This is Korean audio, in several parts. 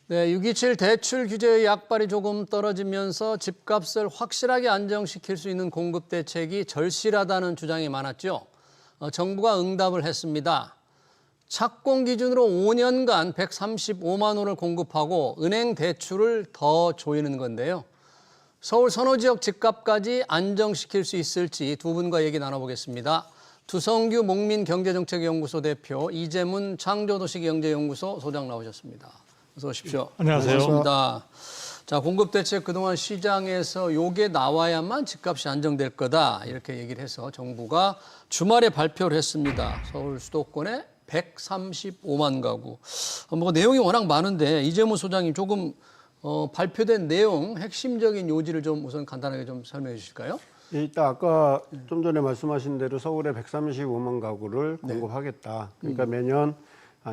네, 627 대출 규제의 약발이 조금 떨어지면서 집값을 확실하게 안정시킬 수 있는 공급 대책이 절실하다는 주장이 많았죠. 정부가 응답을 했습니다. 착공 기준으로 5년간 135만 원을 공급하고 은행 대출을 더 조이는 건데요. 서울 선호 지역 집값까지 안정시킬 수 있을지 두 분과 얘기 나눠보겠습니다. 두성규 목민경제정책연구소 대표, 이재문 창조도시경제연구소 소장 나오셨습니다. 어서 오십시오. 안녕하세요. 반갑습니다. 자, 공급대책 그동안 시장에서 요게 나와야만 집값이 안정될 거다 이렇게 얘기를 해서 정부가 주말에 발표를 했습니다. 서울 수도권에 135만 가구. 뭐 내용이 워낙 많은데 이재문 소장님 조금 발표된 내용 핵심적인 요지를 좀 우선 간단하게 좀 설명해 주실까요? 일단 아까 좀 전에 말씀하신 대로 서울에 135만 가구를 공급하겠다. 그러니까 매년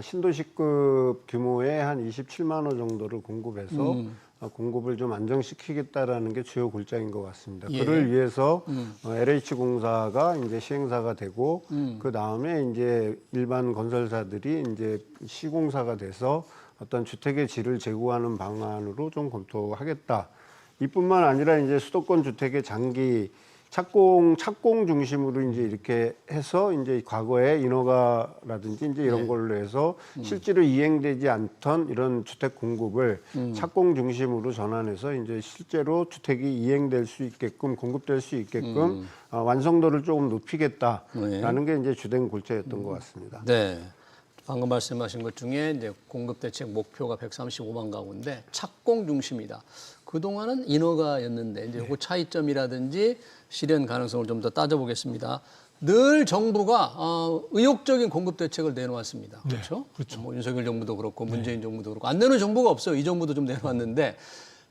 신도시급 규모의 한 27만 호 정도를 공급해서 공급을 좀 안정시키겠다라는 게 주요 골자인 것 같습니다. 예. 그를 위해서 LH공사가 이제 시행사가 되고 그 다음에 이제 일반 건설사들이 이제 시공사가 돼서 어떤 주택의 질을 제고하는 방안으로 좀 검토하겠다. 이뿐만 아니라 이제 수도권 주택의 장기 착공 중심으로 이제 이렇게 해서 이제 과거에 인허가라든지 이제 이런 걸로 해서 실제로 이행되지 않던 이런 주택 공급을 착공 중심으로 전환해서 이제 실제로 주택이 이행될 수 있게끔 공급될 수 있게끔 완성도를 조금 높이겠다라는 게 이제 주된 골자였던 것 같습니다. 네. 방금 말씀하신 것 중에 이제 공급 대책 목표가 135만 가구인데 착공 중심이다. 그동안은 인허가였는데 이제 그 차이점이라든지 실현 가능성을 좀 더 따져보겠습니다. 늘 정부가 의욕적인 공급 대책을 내놓았습니다. 그렇죠? 그렇죠. 뭐 윤석열 정부도 그렇고 문재인 정부도 그렇고 안 내놓은 정부가 없어요. 이 정부도 좀 내놓았는데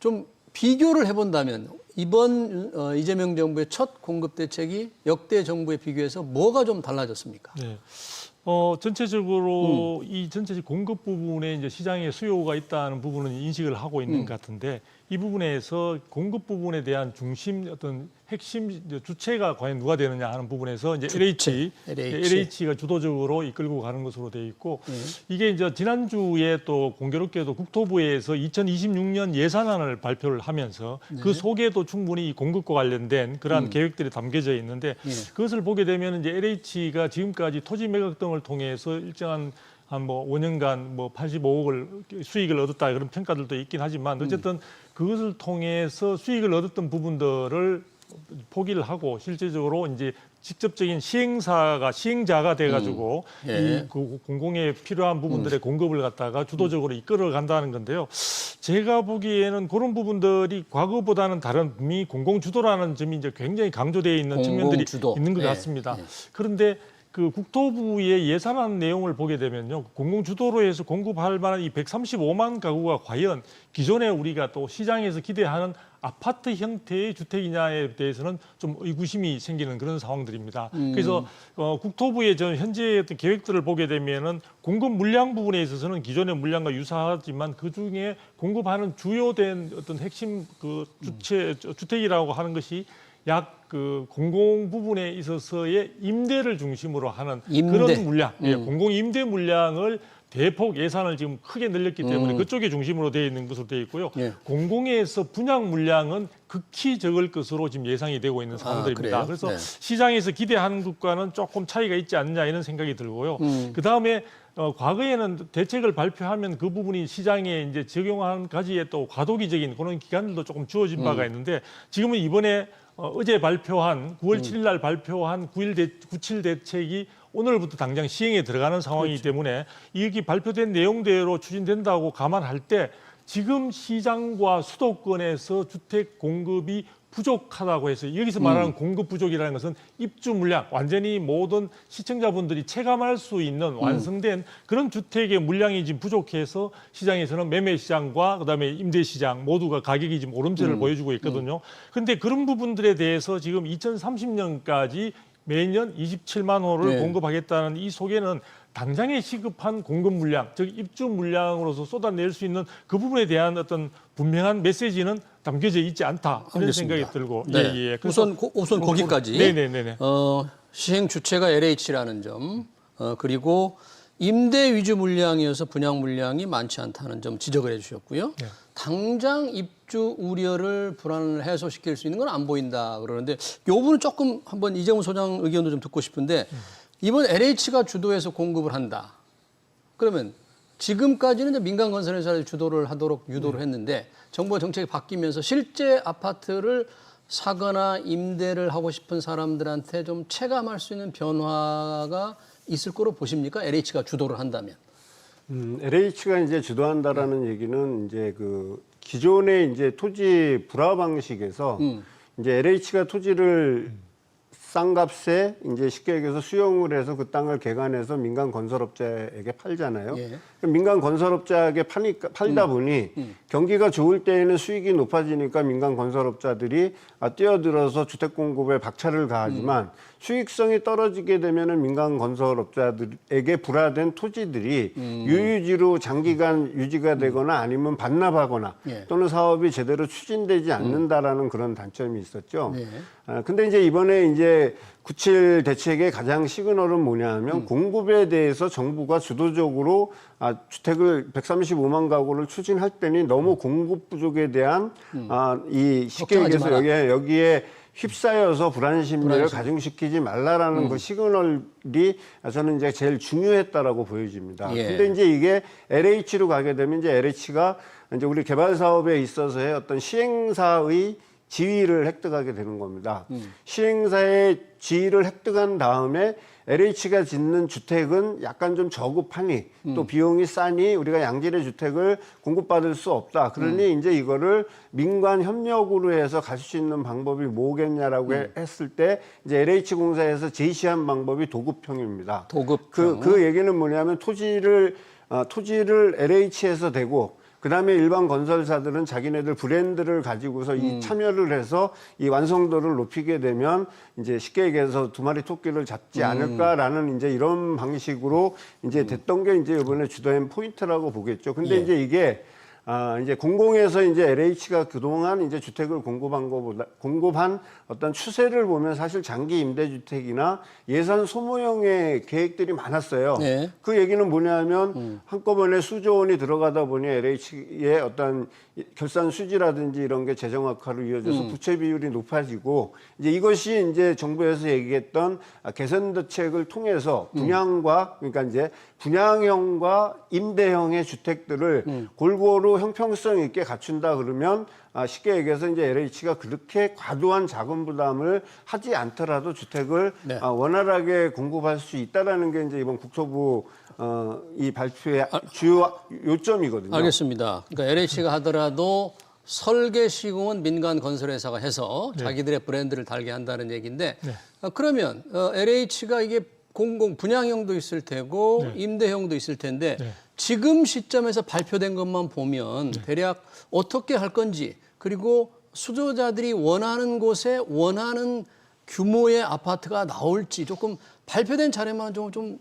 좀 비교를 해본다면 이번 이재명 정부의 첫 공급 대책이 역대 정부에 비교해서 뭐가 좀 달라졌습니까? 네. 전체적으로 이 전체 공급 부분에 이제 시장에 수요가 있다는 부분은 인식을 하고 있는 것 같은데 이 부분에서 공급 부분에 대한 중심 어떤 핵심 주체가 과연 누가 되느냐 하는 부분에서 이제 LH가 주도적으로 이끌고 가는 것으로 되어 있고 이게 이제 지난주에 또 공교롭게도 국토부에서 2026년 예산안을 발표를 하면서 그 속에도 충분히 이 공급과 관련된 그러한 계획들이 담겨져 있는데 그것을 보게 되면 이제 LH가 지금까지 토지 매각 등을 통해서 일정한 한 뭐 5년간 뭐 85억을 수익을 얻었다 그런 평가들도 있긴 하지만 어쨌든 그것을 통해서 수익을 얻었던 부분들을 포기를 하고 실제적으로 이제 직접적인 시행자가 돼가지고 이 그 공공에 필요한 부분들의 공급을 갖다가 주도적으로 이끌어 간다는 건데요. 제가 보기에는 그런 부분들이 과거보다는 다른 미 공공 주도라는 점이 이제 굉장히 강조되어 있는 측면들이 있는 것 같습니다. 그런데 그 국토부의 예산안 내용을 보게 되면요, 공공 주도로 해서 공급할 만한 이 135만 가구가 과연 기존에 우리가 또 시장에서 기대하는 아파트 형태의 주택이냐에 대해서는 좀 의구심이 생기는 그런 상황들입니다. 그래서 국토부의 전 현재 어떤 계획들을 보게 되면은 공급 물량 부분에 있어서는 기존의 물량과 유사하지만 그 중에 공급하는 주요된 어떤 핵심 그 주택이라고 하는 것이 약 그 공공 부분에 있어서의 임대를 중심으로 하는 그런 물량, 공공 임대 물량을 대폭 예산을 지금 크게 늘렸기 때문에 그쪽에 중심으로 되어 있는 것으로 되어 있고요. 공공에서 분양 물량은 극히 적을 것으로 지금 예상이 되고 있는 상황들입니다. 그래서 시장에서 기대하는 것과는 조금 차이가 있지 않느냐 이런 생각이 들고요. 그 다음에 과거에는 대책을 발표하면 그 부분이 시장에 이제 적용한 가지에 또 과도기적인 그런 기간들도 조금 주어진 바가 있는데 지금은 이번에 어제 발표한 9월 7일 날 발표한 9.7 대책이 오늘부터 당장 시행에 들어가는 상황이기 때문에 이게 발표된 내용대로 추진된다고 감안할 때 지금 시장과 수도권에서 주택 공급이 부족하다고 해서 여기서 말하는 공급 부족이라는 것은 입주 물량, 완전히 모든 시청자분들이 체감할 수 있는 완성된 그런 주택의 물량이 지금 부족해서 시장에서는 매매 시장과 그다음에 임대 시장 모두가 가격이 지금 오름세를 보여주고 있거든요. 그런데 그런 부분들에 대해서 지금 2030년까지 매년 27만 호를 공급하겠다는 이 속에는 당장에 시급한 공급 물량, 즉 입주 물량으로서 쏟아낼 수 있는 그 부분에 대한 어떤 분명한 메시지는 담겨져 있지 않다 이런 알겠습니다. 생각이 들고 우선 거기까지. 시행 주체가 LH라는 점, 그리고 임대 위주 물량이어서 분양 물량이 많지 않다는 점 지적을 해주셨고요. 네. 당장 입주 우려를 불안을 해소시킬 수 있는 건 안 보인다 그러는데 이 부분은 조금 한번 이재훈 소장 의견도 좀 듣고 싶은데 이번 LH가 주도해서 공급을 한다. 그러면 지금까지는 이제 민간 건설회사를 주도를 하도록 유도를 했는데 정부가 정책이 바뀌면서 실제 아파트를 사거나 임대를 하고 싶은 사람들한테 좀 체감할 수 있는 변화가 있을 거로 보십니까? LH가 주도를 한다면. LH가 이제 주도한다라는 얘기는 이제 그 기존의 이제 토지 불화 방식에서 이제 LH가 토지를 싼 값에 이제 쉽게 얘기해서 수용을 해서 그 땅을 개간해서 민간 건설업자에게 팔잖아요. 예. 민간 건설업자에게 팔다 보니 경기가 좋을 때에는 수익이 높아지니까 민간 건설업자들이 뛰어들어서 주택 공급에 박차를 가하지만 수익성이 떨어지게 되면은 민간 건설업자들에게 불화된 토지들이 유유지로 장기간 유지가 되거나 아니면 반납하거나 예. 또는 사업이 제대로 추진되지 않는다라는 그런 단점이 있었죠. 예. 근데 이제 이번에 이제 97 대책의 가장 시그널은 뭐냐 하면 공급에 대해서 정부가 주도적으로 주택을 135만 가구를 추진할 때니 너무 공급 부족에 대한 이 쉽게 걱정하지 얘기해서 마라. 여기에 휩싸여서 불안 심리를 가중시키지 말라라는 그 시그널이 저는 이제 제일 중요했다라고 보여집니다. 예. 근데 이제 이게 LH로 가게 되면 이제 LH가 이제 우리 개발 사업에 있어서의 어떤 시행사의 지위를 획득하게 되는 겁니다. 시행사의 지위를 획득한 다음에 LH가 짓는 주택은 약간 좀 저급하니 또 비용이 싸니 우리가 양질의 주택을 공급받을 수 없다. 그러니 이제 이거를 민간 협력으로 해서 갈 수 있는 방법이 뭐겠냐라고 했을 때 이제 LH공사에서 제시한 방법이 도급형입니다. 도급형. 그 얘기는 뭐냐면 토지를 LH에서 대고 그다음에 일반 건설사들은 자기네들 브랜드를 가지고서 이 참여를 해서 이 완성도를 높이게 되면 이제 쉽게 얘기해서 두 마리 토끼를 잡지 않을까라는 이제 이런 방식으로 이제 됐던 게 이제 이번에 주도한 포인트라고 보겠죠. 근데 예. 이제 이게 이제 공공에서 이제 LH가 그동안 이제 주택을 공급한 어떤 추세를 보면 사실 장기 임대주택이나 예산 소모형의 계획들이 많았어요. 네. 그 얘기는 뭐냐면 한꺼번에 수조 원이 들어가다 보니 LH의 어떤 결산 수지라든지 이런 게 재정 악화로 이어져서 부채 비율이 높아지고 이제 이것이 이제 정부에서 얘기했던 개선 대책을 통해서 분양과 그러니까 이제 분양형과 임대형의 주택들을 골고루 형평성 있게 갖춘다 그러면 쉽게 얘기해서 이제 LH가 그렇게 과도한 자금 부담을 하지 않더라도 주택을 네. 원활하게 공급할 수 있다라는 게 이제 이번 국토부 이 발표의 주요 요점이거든요. 알겠습니다. 그러니까 LH가 하더라도 설계 시공은 민간 건설회사가 해서 자기들의 브랜드를 달게 한다는 얘기인데 그러면 LH가 이게 공공 분양형도 있을 테고 임대형도 있을 텐데 지금 시점에서 발표된 것만 보면 대략 어떻게 할 건지 그리고 수요자들이 원하는 곳에 원하는 규모의 아파트가 나올지 조금 발표된 자료만 좀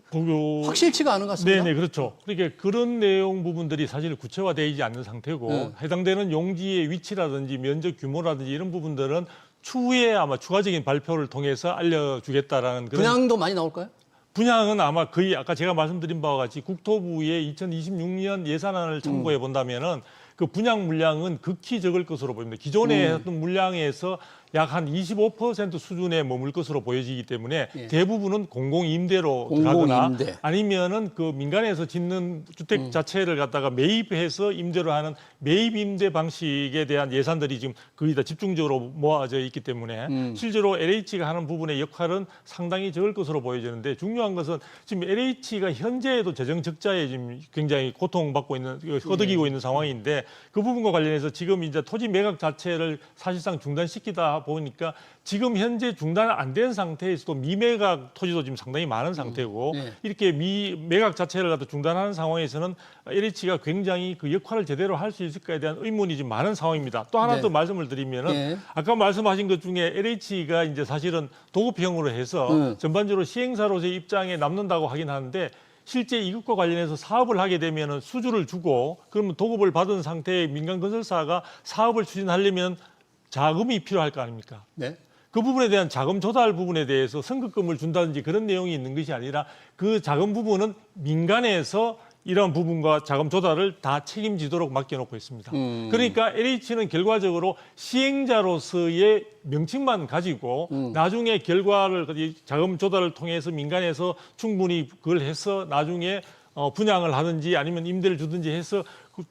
확실치가 않은 것 같습니다. 네, 그렇죠. 그러니까 그런 내용 부분들이 사실 구체화되지 않는 상태고 해당되는 용지의 위치라든지 면적 규모라든지 이런 부분들은 추후에 아마 추가적인 발표를 통해서 알려주겠다라는 그런. 분양도 많이 나올까요? 분양은 아마 거의 아까 제가 말씀드린 바와 같이 국토부의 2026년 예산안을 참고해 본다면은 그 분양 물량은 극히 적을 것으로 보입니다. 기존에 했던 물량에서 약 한 25% 수준에 머물 것으로 보여지기 때문에 대부분은 공공임대로 들어가거나 아니면은 그 민간에서 짓는 주택 자체를 갖다가 매입해서 임대로 하는 매입임대 방식에 대한 예산들이 지금 거의 다 집중적으로 모아져 있기 때문에 실제로 LH가 하는 부분의 역할은 상당히 적을 것으로 보여지는데 중요한 것은 지금 LH가 현재에도 재정 적자에 지금 굉장히 고통받고 있는, 허덕이고 있는 상황인데 그 부분과 관련해서 지금 이제 토지 매각 자체를 사실상 중단시키다 보니까 지금 현재 중단 안 된 상태에서도 미매각 토지도 지금 상당히 많은 상태고 이렇게 매각 자체를 갖다 중단하는 상황에서는 LH가 굉장히 그 역할을 제대로 할 수 있을까에 대한 의문이 지금 많은 상황입니다. 또 하나 더 말씀을 드리면은 아까 말씀하신 것 중에 LH가 이제 사실은 도급형으로 해서 전반적으로 시행사로서의 입장에 남는다고 하긴 하는데 실제 이것과 관련해서 사업을 하게 되면은 수주를 주고 그러면 도급을 받은 상태의 민간 건설사가 사업을 추진하려면 자금이 필요할 거 아닙니까? 네. 그 부분에 대한 자금 조달 부분에 대해서 선급금을 준다든지 그런 내용이 있는 것이 아니라 그 자금 부분은 민간에서 이런 부분과 자금 조달을 다 책임지도록 맡겨놓고 있습니다. 그러니까 LH는 결과적으로 시행자로서의 명칭만 가지고 나중에 결과를 자금 조달을 통해서 민간에서 충분히 그걸 해서 나중에 분양을 하든지 아니면 임대를 주든지 해서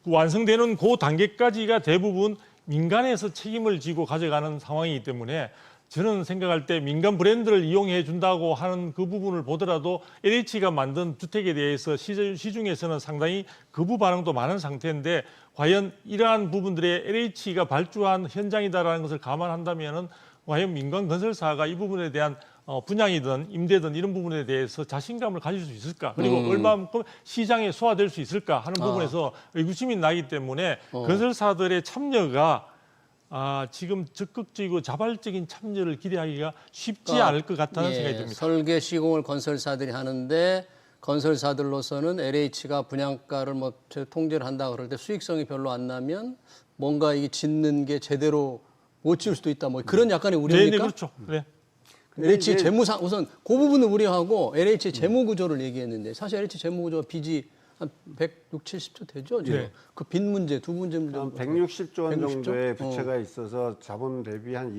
완성되는 그 단계까지가 대부분 민간에서 책임을 지고 가져가는 상황이기 때문에 저는 생각할 때 민간 브랜드를 이용해 준다고 하는 그 부분을 보더라도 LH가 만든 주택에 대해서 시중에서는 상당히 거부 반응도 많은 상태인데 과연 이러한 부분들의 LH가 발주한 현장이다라는 것을 감안한다면은 과연 민간 건설사가 이 부분에 대한 분양이든 임대든 이런 부분에 대해서 자신감을 가질 수 있을까? 그리고 얼마만큼 시장에 소화될 수 있을까 하는 부분에서 의구심이 나기 때문에 건설사들의 참여가 지금 적극적이고 자발적인 참여를 기대하기가 쉽지 않을 것 같다는 생각이 듭니다. 설계 시공을 건설사들이 하는데 건설사들로서는 LH가 분양가를 뭐 통제를 한다 그럴 때 수익성이 별로 안 나면 뭔가 이게 짓는 게 제대로 못 지을 수도 있다. 뭐 그런 약간의 우려입니까? 네, 그렇죠. 네. LH 재무상 우선 그 부분을 우려하고 LH 재무 구조를 얘기했는데 사실 LH 재무 구조가 빚이 한 160, 70조 되죠, 지금. 네. 그 빚 문제, 두 문제 한 정도. 160조 원 160조? 정도의 부채가 있어서 자본 대비 한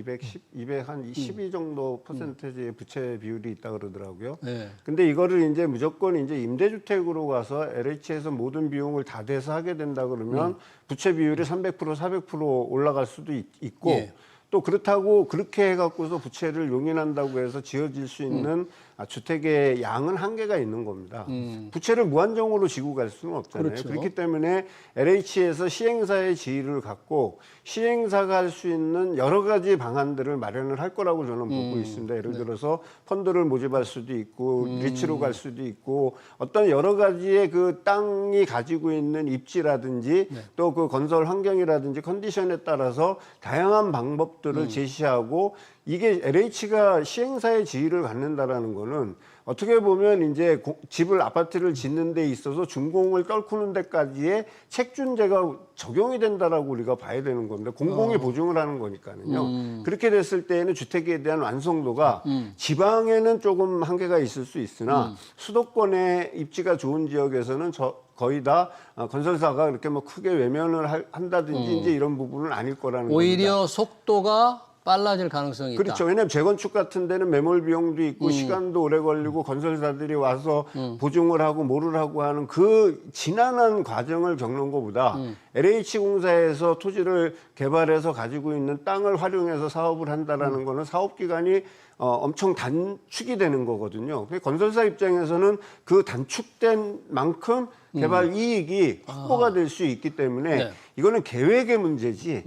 12 정도 퍼센테지의 부채 비율이 있다 그러더라고요. 네. 근데 이거를 이제 무조건 이제 임대주택으로 가서 LH에서 모든 비용을 다 대서 하게 된다 그러면 부채 비율이 300%, 400% 올라갈 수도 있고 예. 또 그렇다고 그렇게 해갖고서 부채를 용인한다고 해서 지어질 수 있는 주택의 양은 한계가 있는 겁니다. 부채를 무한정으로 지고 갈 수는 없잖아요. 그렇죠. 그렇기 때문에 LH에서 시행사의 지위를 갖고 시행사가 할 수 있는 여러 가지 방안들을 마련을 할 거라고 저는 보고 있습니다. 예를 들어서 펀드를 모집할 수도 있고 리츠로 갈 수도 있고 어떤 여러 가지의 그 땅이 가지고 있는 입지라든지 또 그 건설 환경이라든지 컨디션에 따라서 다양한 방법들을 제시하고 이게 LH가 시행사의 지위를 갖는다라는 거는 어떻게 보면 이제 집을 아파트를 짓는 데 있어서 준공을 떨구는 데까지의 책준제가 적용이 된다라고 우리가 봐야 되는 겁니다. 공공이 보증을 하는 거니까는요. 그렇게 됐을 때에는 주택에 대한 완성도가 지방에는 조금 한계가 있을 수 있으나 수도권의 입지가 좋은 지역에서는 거의 다 건설사가 그렇게 뭐 크게 외면을 한다든지 이제 이런 부분은 아닐 거라는 오히려 겁니다. 속도가 빨라질 가능성이 있다. 그렇죠. 왜냐하면 재건축 같은 데는 매몰 비용도 있고 시간도 오래 걸리고 건설사들이 와서 보증을 하고 뭐를 하고 하는 그 지난한 과정을 겪는 것보다 LH공사에서 토지를 개발해서 가지고 있는 땅을 활용해서 사업을 한다라는 거는 사업 기간이 엄청 단축이 되는 거거든요. 건설사 입장에서는 그 단축된 만큼 개발 이익이 확보가 될 수 있기 때문에 네. 이거는 계획의 문제지.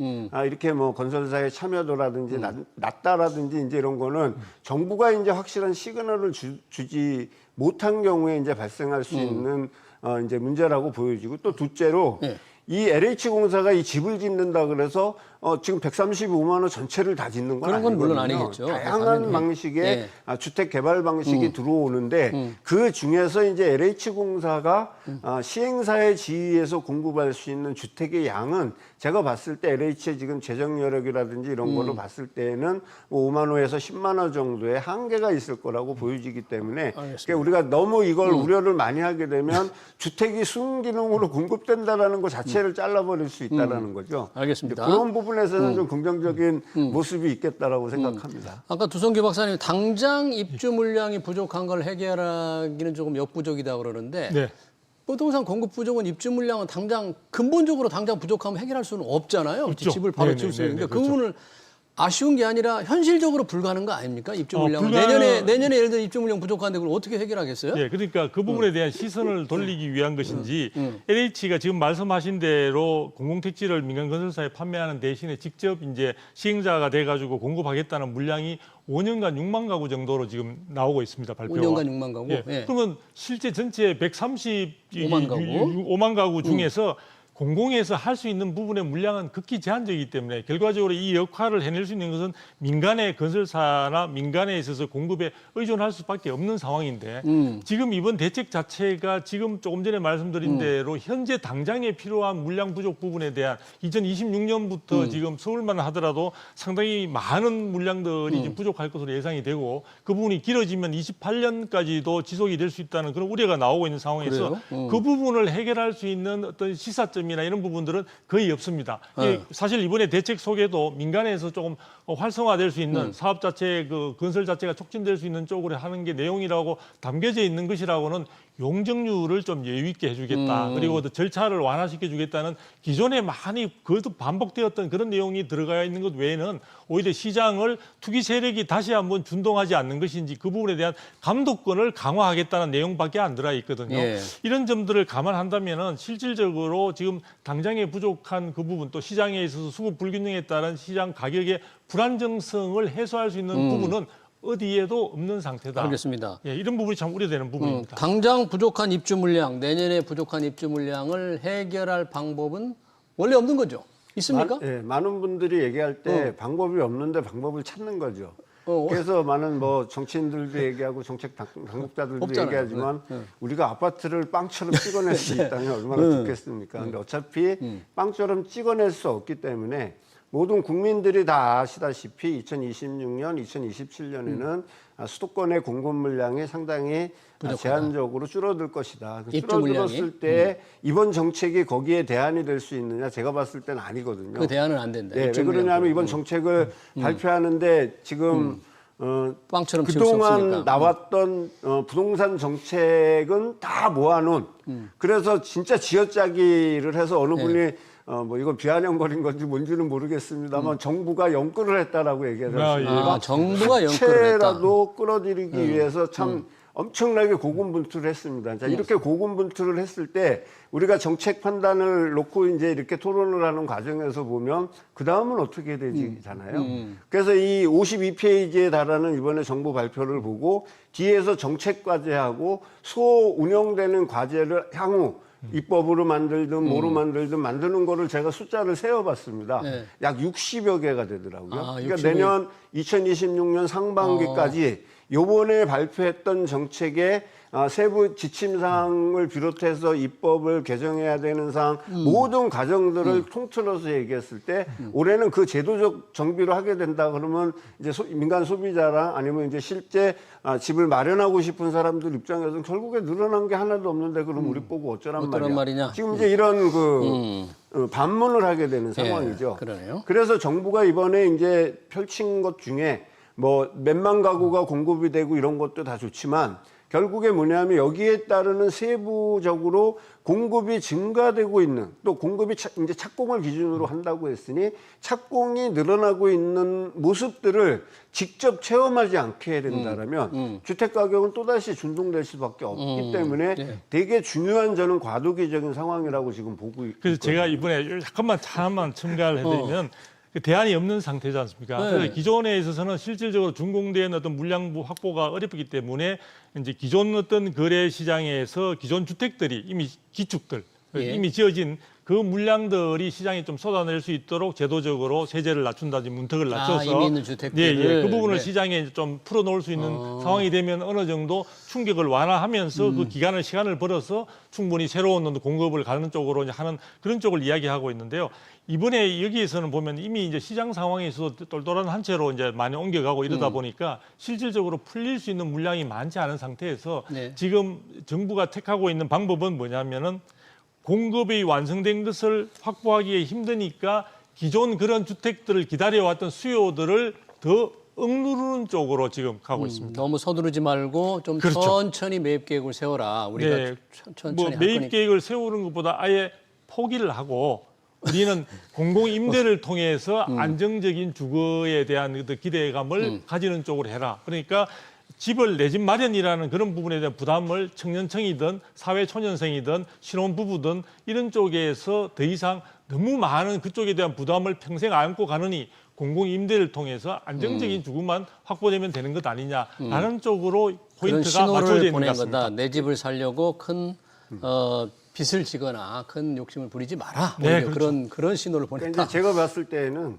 이렇게 뭐 건설사의 참여도라든지 낮다라든지 이제 이런 거는 정부가 이제 확실한 시그널을 주지 못한 경우에 이제 발생할 수 있는 이제 문제라고 보여지고 또 둘째로 네. 이 LH공사가 이 집을 짓는다 그래서 지금 135만 원 전체를 다 짓는 건 그런 건 물론 아니거든요. 아니겠죠. 다양한 당연히. 방식의 예. 주택 개발 방식이 들어오는데 그 중에서 이제 LH공사가 시행사의 지위에서 공급할 수 있는 주택의 양은 제가 봤을 때 LH의 지금 재정 여력이라든지 이런 거로 봤을 때는 5만 호에서 10만 원 정도의 한계가 있을 거라고 보여지기 때문에 그러니까 우리가 너무 이걸 우려를 많이 하게 되면 주택이 순기능으로 공급된다라는 것 자체를 잘라버릴 수 있다라는 거죠. 알겠습니다. 그런 부분에서는 좀 긍정적인 모습이 있겠다라고 생각합니다. 아까 두성규 박사님 당장 입주 물량이 부족한 걸 해결하기는 조금 역부족이다 그러는데 네. 부동산 공급 부족은 입주 물량은 당장 근본적으로 당장 부족하면 해결할 수는 없잖아요. 없죠. 집을 바로 네네, 지을 수 있는데 네네, 그 부분을 아쉬운 게 아니라 현실적으로 불가능한 거 아닙니까? 입주 물량은 불가능- 내년에 예를 들어 입주 물량 부족한데 그걸 어떻게 해결하겠어요? 예, 그러니까 그 부분에 대한 시선을 돌리기 위한 것인지 LH가 지금 말씀하신 대로 공공택지를 민간 건설사에 판매하는 대신에 직접 이제 시행자가 돼가지고 공급하겠다는 물량이 5년간 6만 가구 정도로 지금 나오고 있습니다. 발표가. 5년간 6만 가구. 예. 예. 그러면 실제 전체 5만 가구. 5만 가구 중에서 공공에서 할 수 있는 부분의 물량은 극히 제한적이기 때문에 결과적으로 이 역할을 해낼 수 있는 것은 민간의 건설사나 민간에 있어서 공급에 의존할 수밖에 없는 상황인데 지금 이번 대책 자체가 지금 조금 전에 말씀드린 대로 현재 당장에 필요한 물량 부족 부분에 대한 2026년부터 지금 서울만 하더라도 상당히 많은 물량들이 지금 부족할 것으로 예상이 되고 그 부분이 길어지면 28년까지도 지속이 될 수 있다는 그런 우려가 나오고 있는 상황에서 그 부분을 해결할 수 있는 어떤 시사점이나 이런 부분들은 거의 없습니다. 예, 사실 이번에 대책 속에도 민간에서 조금 활성화될 수 있는 사업 자체, 그 건설 자체가 촉진될 수 있는 쪽으로 하는 게 내용이라고 담겨져 있는 것이라고는 용적률을 좀 여유 있게 해주겠다. 그리고 또 절차를 완화시켜주겠다는 기존에 많이 그것도 반복되었던 그런 내용이 들어가 있는 것 외에는 오히려 시장을 투기 세력이 다시 한번 준동하지 않는 것인지 그 부분에 대한 감독권을 강화하겠다는 내용밖에 안 들어 있거든요. 예. 이런 점들을 감안한다면은 실질적으로 지금 당장에 부족한 그 부분 또 시장에 있어서 수급 불균형에 따른 시장 가격의 불안정성을 해소할 수 있는 부분은 어디에도 없는 상태다. 알겠습니다. 예, 이런 부분이 참 우려되는 부분입니다. 당장 부족한 입주 물량, 내년에 부족한 입주 물량을 해결할 방법은 원래 없는 거죠? 있습니까? 많은 분들이 얘기할 때 방법이 없는데 방법을 찾는 거죠. 그래서 많은 뭐 정치인들도 얘기하고 정책 당국자들도 없잖아요. 얘기하지만 우리가 아파트를 빵처럼 찍어낼 수 있다면 얼마나 좋겠습니까? 근데 어차피 빵처럼 찍어낼 수 없기 때문에 모든 국민들이 다 아시다시피 2026년, 2027년에는 수도권의 공급 물량이 상당히 부족하다. 제한적으로 줄어들 것이다. 입주 줄어들었을 때 이번 정책이 거기에 대안이 될 수 있느냐? 제가 봤을 때는 아니거든요. 그 대안은 안 된다. 네, 왜 입주 물량 그러냐면 이번 정책을 발표하는데 지금 빵처럼 치울 수 그동안 없으니까. 나왔던 부동산 정책은 다 모아놓은 그래서 진짜 쥐어짜기를 해서 어느 분이 뭐 이건 비아냥거린 건지 뭔지는 모르겠습니다만 정부가 연끌을 했다라고 얘기하지 않습니까? 정부가 연끌을 했다. 채라도 끌어들이기 위해서 참 엄청나게 고군분투를 했습니다. 자, 이렇게 고군분투를 했을 때 우리가 정책 판단을 놓고 이제 이렇게 토론을 하는 과정에서 보면 그 다음은 어떻게 되지잖아요. 그래서 이 52페이지에 달하는 이번에 정부 발표를 보고 뒤에서 정책 과제하고 운영되는 과제를 향후 입법으로 만들든 뭐로 만들든 만드는 거를 제가 숫자를 세어봤습니다. 네. 약 60여 개가 되더라고요. 아, 그러니까 60여. 내년 2026년 상반기까지 요번에 발표했던 정책의 세부 지침사항을 비롯해서 입법을 개정해야 되는 사항 모든 과정들을 통틀어서 얘기했을 때 올해는 그 제도적 정비를 하게 된다 그러면 이제 민간 소비자랑 아니면 이제 실제 집을 마련하고 싶은 사람들 입장에서는 결국에 늘어난 게 하나도 없는데 그럼 우리 보고 어쩌란 말이야. 지금 이제 이런 반문을 하게 되는 상황이죠. 그러네요. 그래서 정부가 이번에 이제 펼친 것 중에 뭐 몇만 가구가 공급이 되고 이런 것도 다 좋지만 결국에 뭐냐면 여기에 따르는 세부적으로 공급이 증가되고 있는 또 공급이 이제 착공을 기준으로 한다고 했으니 착공이 늘어나고 있는 모습들을 직접 체험하지 않게 해야 된다라면 주택 가격은 또다시 준동될 수밖에 없기 때문에 되게 중요한 저는 과도기적인 상황이라고 지금 보고 있거든요. 그래서 제가 이번에 하나만 첨가를 해드리면 그 대안이 없는 상태지 않습니까? 네. 그래서 기존에 있어서는 실질적으로 준공된 어떤 물량 확보가 어렵기 때문에 이제 기존 어떤 거래 시장에서 기존 주택들이 이미 기축들 이미 지어진 그 물량들이 시장에 좀 쏟아낼 수 있도록 제도적으로 세제를 낮춘다든지 문턱을 낮춰서 이미 있는 주택들을. 그 부분을 시장에 좀 풀어놓을 수 있는 상황이 되면 어느 정도 충격을 완화하면서 그 시간을 벌어서 충분히 새로운 공급을 가는 쪽으로 이제 하는 그런 쪽을 이야기하고 있는데요. 이번에 여기에서는 보면 이미 이제 시장 상황에서 똘똘한 한 채로 이제 많이 옮겨가고 이러다 보니까 실질적으로 풀릴 수 있는 물량이 많지 않은 상태에서 지금 정부가 택하고 있는 방법은 뭐냐면은 공급이 완성된 것을 확보하기에 힘드니까 기존 그런 주택들을 기다려왔던 수요들을 더 억누르는 쪽으로 지금 가고 있습니다. 너무 서두르지 말고 좀 그렇죠. 천천히 매입 계획을 세워라. 우리가 천천히 할 매입 거니까. 계획을 세우는 것보다 아예 포기를 하고 우리는 공공 임대를 통해서 안정적인 주거에 대한 그 기대감을 가지는 쪽으로 해라. 그러니까 집을 내 집 마련이라는 그런 부분에 대한 부담을 청년층이든 사회초년생이든 신혼부부든 이런 쪽에서 더 이상 너무 많은 그쪽에 대한 부담을 평생 안고 가느니 공공임대를 통해서 안정적인 주거만 확보되면 되는 것 아니냐라는 쪽으로 그런 포인트가 맞춰져 신호를 있는 것 보낸 같습니다. 거다. 내 집을 살려고 큰 빚을 지거나 큰 욕심을 부리지 마라. 네, 오히려 그렇죠. 그런 신호를 그러니까 보냈다. 이제 제가 봤을 때는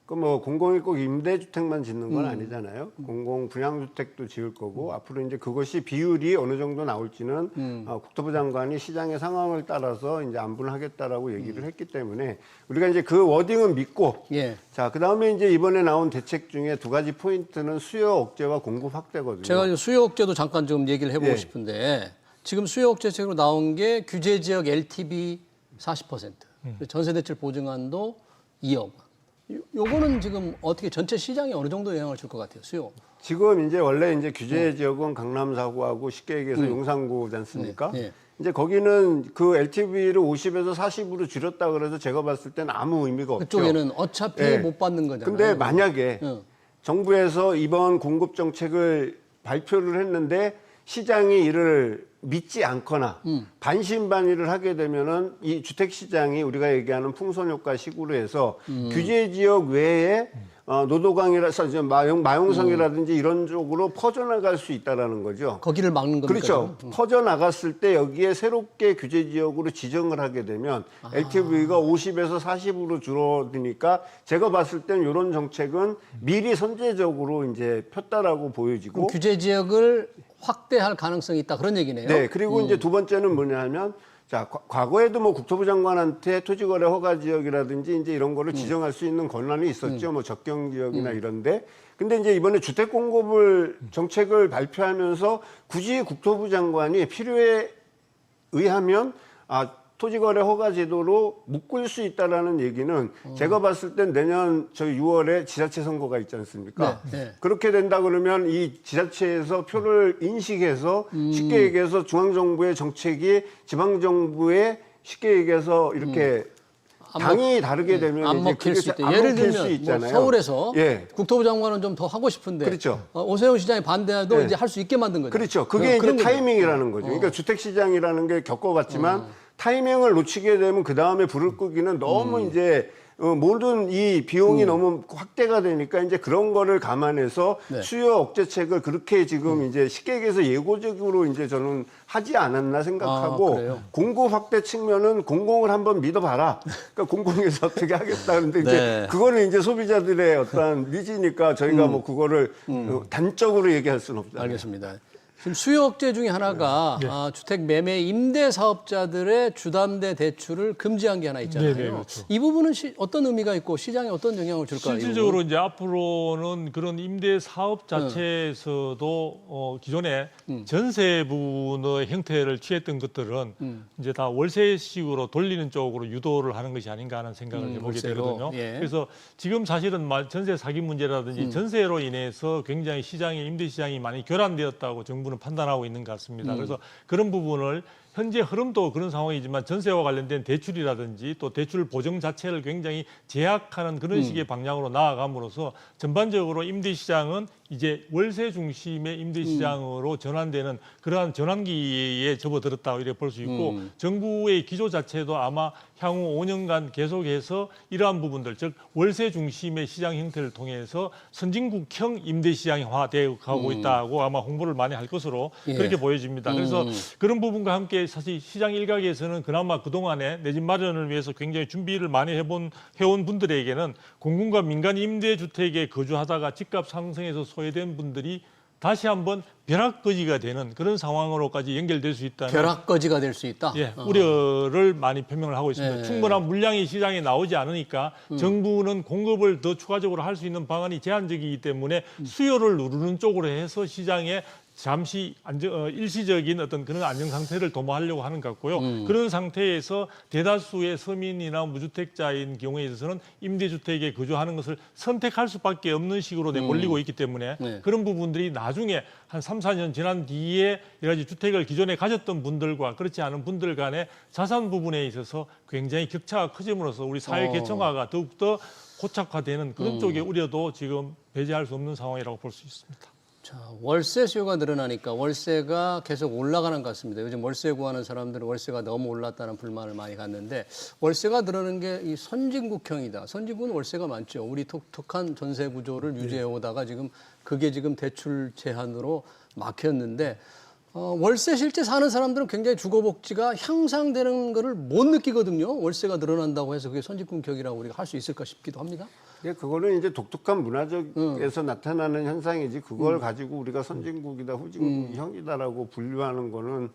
그 뭐 공공이 꼭 임대주택만 짓는 건 아니잖아요. 공공 분양주택도 지을 거고 앞으로 이제 그것이 비율이 어느 정도 나올지는 국토부 장관이 시장의 상황을 따라서 이제 안분을 하겠다라고 얘기를 했기 때문에 우리가 이제 그 워딩은 믿고 예. 자, 그다음에 이제 이번에 나온 대책 중에 두 가지 포인트는 수요 억제와 공급 확대거든요. 제가 수요 억제도 잠깐 좀 얘기를 해보고 예. 싶은데 지금 수요 억제책으로 나온 게 규제 지역 LTV 40%, 전세 대출 보증안도 2억. 요거는 지금 어떻게 전체 시장에 어느 정도 영향을 줄 것 같아요, 수요? 지금 이제 원래 이제 규제 지역은 강남 4구하고 쉽게 얘기해서 용산구지 않습니까? 네, 네. 이제 거기는 그 LTV를 50에서 40으로 줄였다 그래서 제가 봤을 때는 아무 의미가 없죠. 그쪽에는 어차피 네. 못 받는 거잖아요. 근데 만약에 응. 정부에서 이번 공급 정책을 발표를 했는데 시장이 이를 믿지 않거나 반신반의를 하게 되면은 이 주택 시장이 우리가 얘기하는 풍선 효과 식으로 해서 규제 지역 외에 노도강이라서 이제 마용성이라든지 이런 쪽으로 퍼져나갈 수 있다라는 거죠. 거기를 막는 겁니까? 그렇죠. 퍼져나갔을 때 여기에 새롭게 규제 지역으로 지정을 하게 되면 LTV가 50에서 40으로 줄어드니까 제가 봤을 때는 이런 정책은 미리 선제적으로 이제 폈다라고 보여지고 그럼 규제 지역을 확대할 가능성이 있다 그런 얘기네요. 네, 그리고 이제 두 번째는 뭐냐면 자, 과거에도 뭐 국토부 장관한테 토지거래 허가 지역이라든지 이제 이런 거를 지정할 수 있는 권한이 있었죠. 뭐 적경 지역이나 이런데. 근데 이제 이번에 주택 공급을 정책을 발표하면서 굳이 국토부 장관이 필요에 의하면 토지거래 허가 제도로 묶을 수 있다라는 얘기는 제가 봤을 땐 내년 저희 6월에 지자체 선거가 있지 않습니까? 네, 네. 그렇게 된다 그러면 이 지자체에서 표를 인식해서 쉽게 얘기해서 중앙정부의 정책이 지방정부에 쉽게 얘기해서 이렇게 당이 다르게 되면 안 이제 먹힐 수 그게 있다. 안 예를 먹힐 수 들면 뭐 있잖아요. 서울에서 예. 국토부 장관은 좀 더 하고 싶은데 그렇죠. 오세훈 시장이 반대해도 예. 이제 할 수 있게 만든 거죠. 그렇죠. 그게 이제 그런 거죠. 타이밍이라는 거죠. 그러니까 주택시장이라는 게 겪어봤지만 타이밍을 놓치게 되면 그 다음에 불을 끄기는 너무 이제 모든 이 비용이 너무 확대가 되니까 이제 그런 거를 감안해서 네. 수요 억제책을 그렇게 지금 이제 쉽게 얘기해서 예고적으로 이제 저는 하지 않았나 생각하고 그래요? 공급 확대 측면은 공공을 한번 믿어봐라. 그러니까 공공에서 어떻게 하겠다는데 이제 네. 그거는 이제 소비자들의 어떤 니즈니까 저희가 뭐 그거를 단적으로 얘기할 수는 없잖아요. 알겠습니다. 지금 수요 억제 중에 하나가 주택 매매 임대 사업자들의 주담대 대출을 금지한 게 하나 있잖아요. 네, 네, 그렇죠. 이 부분은 어떤 의미가 있고 시장에 어떤 영향을 줄까요? 실질적으로 이제 앞으로는 그런 임대 사업 자체에서도 기존에 전세 부분의 형태를 취했던 것들은 이제 다 월세식으로 돌리는 쪽으로 유도를 하는 것이 아닌가 하는 생각을 해보게 월세로. 되거든요. 예. 그래서 지금 사실은 전세 사기 문제라든지 전세로 인해서 굉장히 임대 시장이 많이 교란되었다고 정부는 판단하고 있는 것 같습니다. 그래서 그런 부분을 현재 흐름도 그런 상황이지만 전세와 관련된 대출이라든지 또 대출 보정 자체를 굉장히 제약하는 그런 식의 방향으로 나아감으로써 전반적으로 임대 시장은 이제 월세 중심의 임대 시장으로 전환되는 그러한 전환기에 접어들었다고 이렇게 볼 수 있고 정부의 기조 자체도 아마 향후 5년간 계속해서 이러한 부분들 즉 월세 중심의 시장 형태를 통해서 선진국형 임대 시장화되어 가고 있다고 아마 홍보를 많이 할 것으로 예. 그렇게 보여집니다. 그래서 그런 부분과 함께 사실 시장 일각에서는 그나마 그동안에 내 집 마련을 위해서 굉장히 준비를 많이 해온 분들에게는 공공과 민간 임대주택에 거주하다가 집값 상승해서 소외된 분들이 다시 한번 벼락거지가 되는 그런 상황으로까지 연결될 수 있다는 벼락거지가 될 수 있다. 예, 우려를 많이 표명을 하고 있습니다. 예. 충분한 물량이 시장에 나오지 않으니까 정부는 공급을 더 추가적으로 할 수 있는 방안이 제한적이기 때문에 수요를 누르는 쪽으로 해서 시장에 잠시 일시적인 어떤 그런 안정 상태를 도모하려고 하는 것 같고요. 그런 상태에서 대다수의 서민이나 무주택자인 경우에 있어서는 임대주택에 거주하는 것을 선택할 수밖에 없는 식으로 내몰리고 있기 때문에 네. 그런 부분들이 나중에 한 3, 4년 지난 뒤에 여러 가지 주택을 기존에 가졌던 분들과 그렇지 않은 분들 간의 자산 부분에 있어서 굉장히 격차가 커짐으로써 우리 사회 계층화가 더욱더 고착화되는 그런 쪽의 우려도 지금 배제할 수 없는 상황이라고 볼 수 있습니다. 자, 월세 수요가 늘어나니까 월세가 계속 올라가는 것 같습니다. 요즘 월세 구하는 사람들은 월세가 너무 올랐다는 불만을 많이 갖는데 월세가 늘어나는 게 이 선진국형이다. 선진국은 월세가 많죠. 우리 독특한 전세 구조를 유지해 오다가 지금 그게 지금 대출 제한으로 막혔는데 월세 실제 사는 사람들은 굉장히 주거복지가 향상되는 거를 못 느끼거든요. 월세가 늘어난다고 해서 그게 선진국격이라고 우리가 할 수 있을까 싶기도 합니다. 예, 그거는 이제 독특한 문화적에서 나타나는 현상이지 그걸 가지고 우리가 선진국이다 후진국이형이다라고 분류하는 거는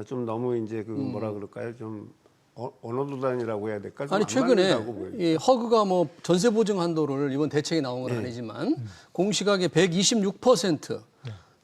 좀 너무 이제 그 뭐라 그럴까요? 좀 언어도단이라고 해야 될까? 좀 아니 안 최근에 맞는다고 보여요. 이 허그가 뭐 전세 보증 한도를 이번 대책에 나온 건 아니지만 공시가격 126%.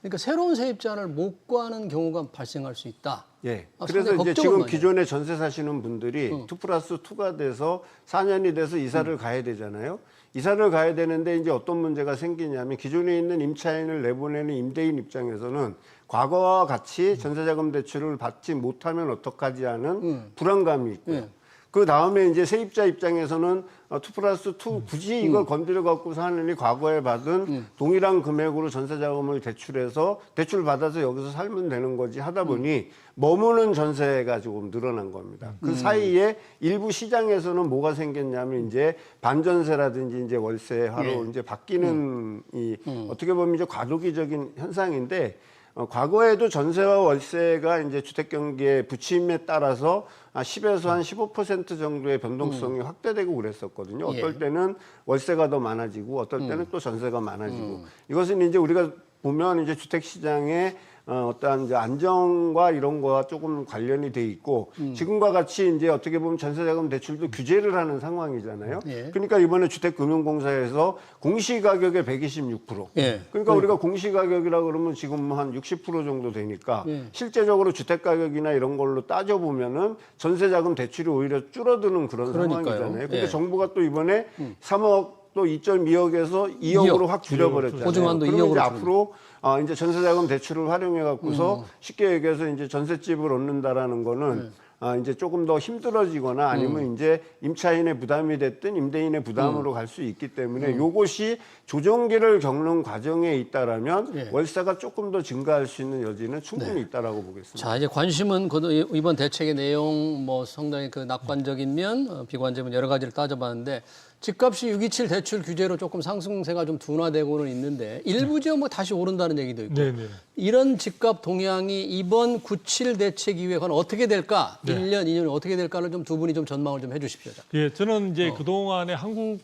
그러니까 새로운 세입자를 못 구하는 경우가 발생할 수 있다. 예. 상당히 그래서 이제 걱정을 지금 많이 해요. 기존에 전세 사시는 분들이 2+2가 돼서 4년이 돼서 이사를 가야 되잖아요. 이사를 가야 되는데 이제 어떤 문제가 생기냐면 기존에 있는 임차인을 내보내는 임대인 입장에서는 과거와 같이 전세자금 대출을 받지 못하면 어떡하지 하는 불안감이 있고요. 그 다음에 이제 세입자 입장에서는 2+2 굳이 이걸 건드려 갖고 사느니 과거에 받은 동일한 금액으로 전세자금을 대출해서 대출 받아서 여기서 살면 되는 거지 하다 보니 머무는 전세가 조금 늘어난 겁니다. 그 사이에 일부 시장에서는 뭐가 생겼냐면 이제 반전세라든지 이제 월세화로 이제 바뀌는 이 어떻게 보면 이제 과도기적인 현상인데 과거에도 전세와 월세가 이제 주택 경기의 부침에 따라서 10에서 한 15% 정도의 변동성이 확대되고 그랬었거든요. 어떨 때는 월세가 더 많아지고 어떨 때는 또 전세가 많아지고 이것은 이제 우리가 보면 이제 주택 시장의 어떠한 이제 안정과 이런 거와 조금 관련이 돼 있고 지금과 같이 이제 어떻게 보면 전세자금 대출도 규제를 하는 상황이잖아요. 그러니까 이번에 주택금융공사에서 공시가격의 126%. 그러니까 우리가 공시가격이라 그러면 지금 한 60% 정도 되니까 실제적으로 주택가격이나 이런 걸로 따져보면은 전세자금 대출이 오히려 줄어드는 그런 상황이잖아요. 근데 정부가 또 이번에 3억 또 2.2억에서 2억으로 확 줄여버렸잖아요. 보증한도 그러면 2억으로 이제 앞으로 이제 전세자금 대출을 활용해 갖고서 쉽게 얘기해서 이제 전셋집을 얻는다라는 거는 이제 조금 더 힘들어지거나 아니면 이제 임차인의 부담이 됐든 임대인의 부담으로 갈 수 있기 때문에 요것이 조정기를 겪는 과정에 있다라면 월세가 조금 더 증가할 수 있는 여지는 충분히 있다라고 보겠습니다. 자, 이제 관심은 이번 대책의 내용 뭐 상당히 그 낙관적인 면, 비관적인 면 여러 가지를 따져봤는데 집값이 627 대출 규제로 조금 상승세가 좀 둔화되고는 있는데 일부 지역 뭐 다시 오른다는 얘기도 있고 이런 집값 동향이 이번 97 대책 이후에 과연 어떻게 될까? 1년, 2년 어떻게 될까를 좀 두 분이 좀 전망을 좀 해주십시오. 예, 저는 이제 그동안에 한국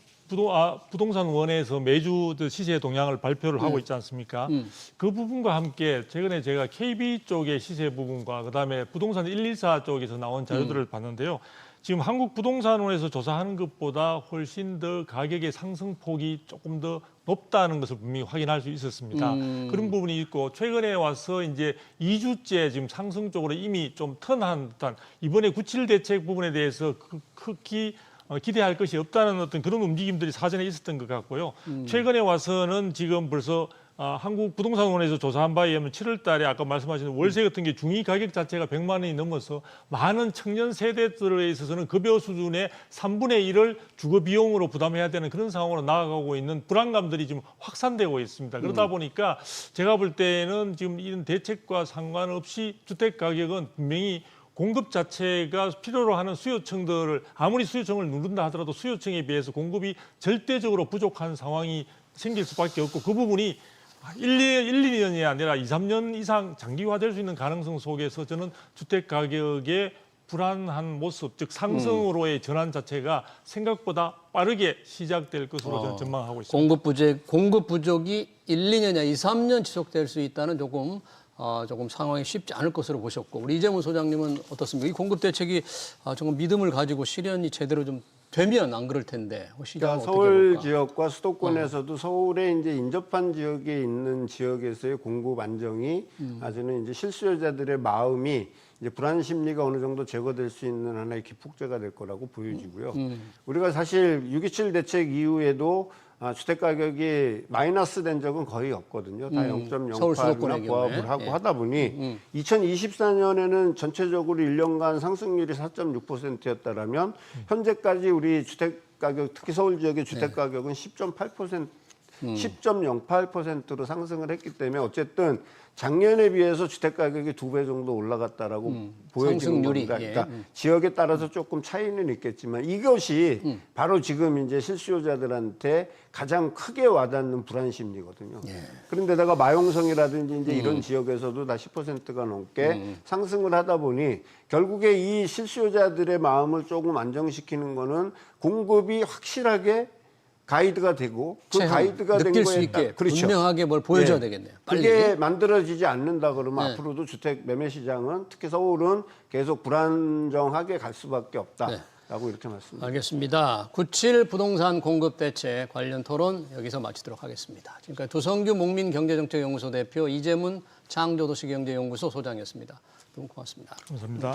부동산원에서 매주 시세 동향을 발표를 하고 있지 않습니까? 그 부분과 함께 최근에 제가 KB 쪽의 시세 부분과 그다음에 부동산 114 쪽에서 나온 자료들을 봤는데요. 지금 한국부동산원에서 조사하는 것보다 훨씬 더 가격의 상승폭이 조금 더 높다는 것을 분명히 확인할 수 있었습니다. 그런 부분이 있고 최근에 와서 이제 2주째 지금 상승 쪽으로 이미 좀 턴한 듯한 이번에 97 대책 부분에 대해서 크게 기대할 것이 없다는 어떤 그런 움직임들이 사전에 있었던 것 같고요. 최근에 와서는 지금 벌써 한국부동산원에서 조사한 바에 의하면 7월 달에 아까 말씀하신 월세 같은 게 중위 가격 자체가 100만 원이 넘어서 많은 청년 세대들에 있어서는 급여 수준의 3분의 1을 주거 비용으로 부담해야 되는 그런 상황으로 나아가고 있는 불안감들이 지금 확산되고 있습니다. 그러다 보니까 제가 볼 때는 지금 이런 대책과 상관없이 주택 가격은 분명히 공급 자체가 필요로 하는 수요층들을 아무리 수요층을 누른다 하더라도 수요층에 비해서 공급이 절대적으로 부족한 상황이 생길 수밖에 없고 그 부분이 1, 2년이 아니라 2, 3년 이상 장기화될 수 있는 가능성 속에서 저는 주택 가격의 불안한 모습, 즉 상승으로의 전환 자체가 생각보다 빠르게 시작될 것으로 저는 전망하고 있습니다. 공급 부족이 1, 2년이나 2, 3년 지속될 수 있다는 조금 상황이 쉽지 않을 것으로 보셨고 우리 이재문 소장님은 어떻습니까? 이 공급 대책이 조금 믿음을 가지고 실현이 제대로 좀 되면 안 그럴 텐데 그러니까 서울 지역과 수도권에서도 서울에 이제 인접한 지역에 있는 지역에서의 공급 안정이 아주는 이제 실수요자들의 마음이 이제 불안 심리가 어느 정도 제거될 수 있는 하나의 기폭제가 될 거라고 보여지고요. 우리가 사실 6.27 대책 이후에도 주택 가격이 마이너스 된 적은 거의 없거든요. 다 0.08이나 보합을 하고 하다 보니 2024년에는 전체적으로 1년간 상승률이 4.6%였다라면 현재까지 우리 주택 가격 특히 서울 지역의 주택 가격은 10.8% 10.08%로 상승을 했기 때문에 어쨌든 작년에 비해서 주택 가격이 2배 정도 올라갔다라고 보여지는 상승률이, 겁니다. 예. 그러니까 지역에 따라서 조금 차이는 있겠지만 이것이 바로 지금 이제 실수요자들한테 가장 크게 와닿는 불안 심리거든요. 예. 그런데다가 마용성이라든지 이제 이런 지역에서도 다 10%가 넘게 상승을 하다 보니 결국에 이 실수요자들의 마음을 조금 안정시키는 거는 공급이 확실하게 가이드가 되고 그 체험, 가이드가 된 느낄 수 거에 있게 그렇죠. 분명하게 뭘 보여줘야 예. 되겠네요. 빨리. 그게 만들어지지 않는다 그러면 네. 앞으로도 주택 매매 시장은 특히 서울은 계속 불안정하게 갈 수밖에 없다라고 이렇게 말씀드립니다. 알겠습니다. 97 부동산 공급 대책 관련 토론 여기서 마치도록 하겠습니다. 지금까지 두성규 목민경제정책연구소 대표, 이재문 창조도시경제연구소 소장이었습니다. 두 분 고맙습니다. 감사합니다.